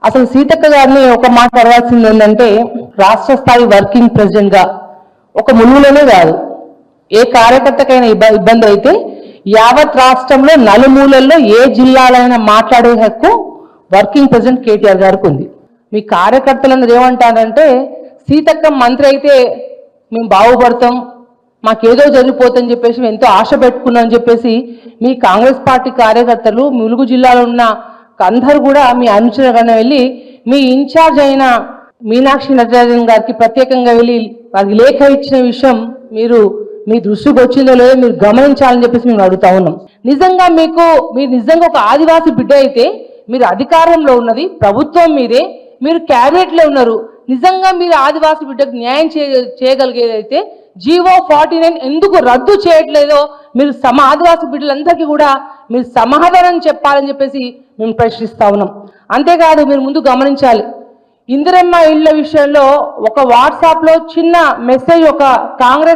అసలు సీతక్క గారిని ఒక మాట అడగాల్సింది ఏంటంటే, రాష్ట్ర స్థాయి వర్కింగ్ ప్రెసిడెంట్ గా ఒక ములుగులోనే కాదు, ఏ కార్యకర్తకైనా ఇబ్బంది అయితే యావత్ రాష్ట్రంలో నలుమూలల్లో ఏ జిల్లాలైనా మాట్లాడే హక్కు వర్కింగ్ ప్రెసిడెంట్ కేటీఆర్ గారికి ఉంది. మీ కార్యకర్తలందరూ ఏమంటారంటే, సీతక్క మంత్రి అయితే మేము బాగుపడతాం, మాకేదో జరిగిపోతుందని చెప్పేసి మేము ఎంతో ఆశ పెట్టుకున్నామని చెప్పేసి మీ కాంగ్రెస్ పార్టీ కార్యకర్తలు ములుగు జిల్లాలో ఉన్న అందరూ కూడా మీ అనుచరులను వెళ్ళి మీ ఇన్ఛార్జ్ అయిన మీనాక్షి నటరాజన్ గారికి ప్రత్యేకంగా వెళ్ళి వారికి లేఖ ఇచ్చిన విషయం మీరు మీ దృష్టికి వచ్చిందో లేదో మీరు గమనించాలని చెప్పేసి మేము అడుగుతా ఉన్నాం. నిజంగా మీరు నిజంగా ఒక ఆదివాసీ బిడ్డ అయితే, మీరు అధికారంలో ఉన్నది ప్రభుత్వం మీదే, మీరు క్యాబినెట్లో ఉన్నారు, నిజంగా మీరు ఆదివాసీ బిడ్డకు న్యాయం చేయగలిగేదైతే జీవో 49 ఎందుకు రద్దు చేయట్లేదో మీరు ఆదివాసీ బిడ్డలందరికీ కూడా మీరు సమాధానం చెప్పాలని చెప్పేసి మేము ప్రశ్నిస్తా ఉన్నాం. అంతేకాదు, మీరు ముందు గమనించాలి, ఇందిరమ్మ ఇళ్ల విషయంలో ఒక వాట్సాప్లో చిన్న మెసేజ్ ఒక కాంగ్రెస్